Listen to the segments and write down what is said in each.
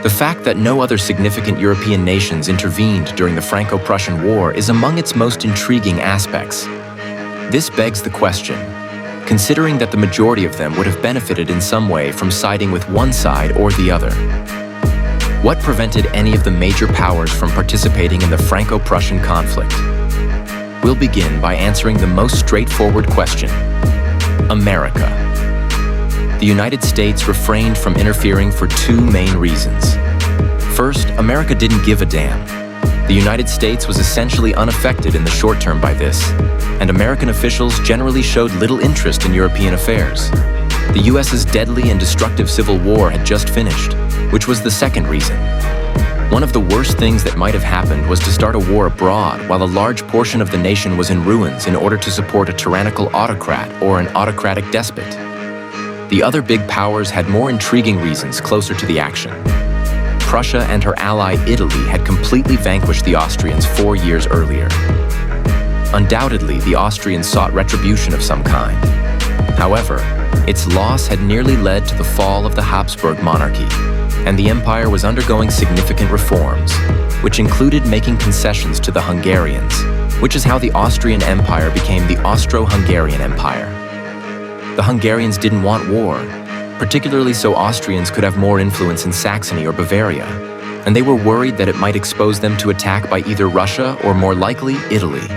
The fact that no other significant European nations intervened during the Franco-Prussian War is among its most intriguing aspects. This begs the question, considering that the majority of them would have benefited in some way from siding with one side or the other. What prevented any of the major powers from participating in the Franco-Prussian conflict? We'll begin by answering the most straightforward question: America. The United States refrained from interfering for two main reasons. First, America didn't give a damn. The United States was essentially unaffected in the short term by this, and American officials generally showed little interest in European affairs. The US's deadly and destructive civil war had just finished, which was the second reason. One of the worst things that might have happened was to start a war abroad while a large portion of the nation was in ruins in order to support a tyrannical autocrat or an autocratic despot. The other big powers had more intriguing reasons closer to the action. Prussia and her ally Italy had completely vanquished the Austrians 4 years earlier. Undoubtedly, the Austrians sought retribution of some kind. However, its loss had nearly led to the fall of the Habsburg monarchy, and the empire was undergoing significant reforms, which included making concessions to the Hungarians, which is how the Austrian Empire became the Austro-Hungarian Empire. The Hungarians didn't want war, particularly so Austrians could have more influence in Saxony or Bavaria, and they were worried that it might expose them to attack by either Russia or, more likely, Italy.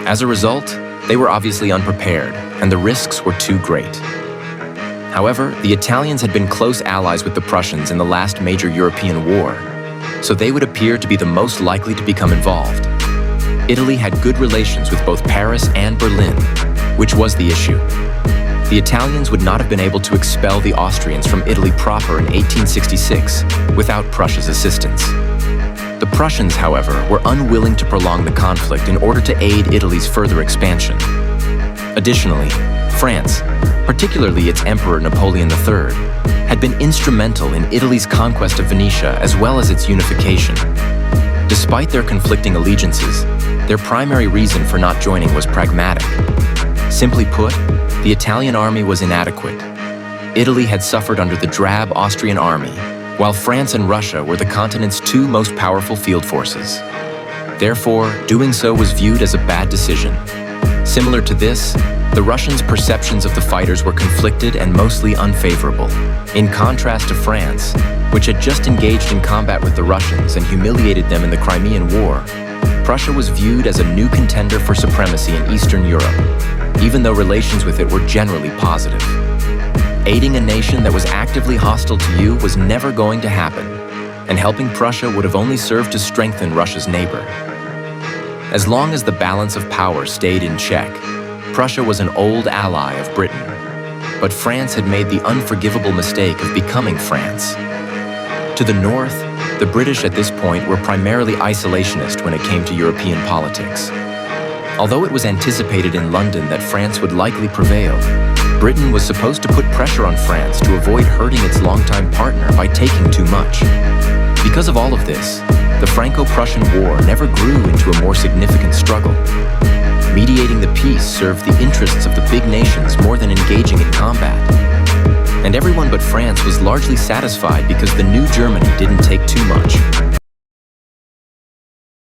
As a result, they were obviously unprepared, and the risks were too great. However, the Italians had been close allies with the Prussians in the last major European war, so they would appear to be the most likely to become involved. Italy had good relations with both Paris and Berlin, which was the issue. The Italians would not have been able to expel the Austrians from Italy proper in 1866 without Prussia's assistance. The Prussians, however, were unwilling to prolong the conflict in order to aid Italy's further expansion. Additionally, France, particularly its Emperor Napoleon III, had been instrumental in Italy's conquest of Venetia as well as its unification. Despite their conflicting allegiances, their primary reason for not joining was pragmatic. Simply put, the Italian army was inadequate. Italy had suffered under the drab Austrian army, while France and Russia were the continent's two most powerful field forces. Therefore, doing so was viewed as a bad decision. Similar to this, the Russians' perceptions of the fighters were conflicted and mostly unfavorable. In contrast to France, which had just engaged in combat with the Russians and humiliated them in the Crimean War, Prussia was viewed as a new contender for supremacy in Eastern Europe, even though relations with it were generally positive. Aiding a nation that was actively hostile to you was never going to happen, and helping Prussia would have only served to strengthen Russia's neighbor. As long as the balance of power stayed in check, Prussia was an old ally of Britain, but France had made the unforgivable mistake of becoming France. To the north, the British at this point were primarily isolationist when it came to European politics. Although it was anticipated in London that France would likely prevail, Britain was supposed to put pressure on France to avoid hurting its longtime partner by taking too much. Because of all of this, the Franco-Prussian War never grew into a more significant struggle. Mediating the peace served the interests of the big nations more than engaging in combat. And everyone but France was largely satisfied because the new Germany didn't take too much.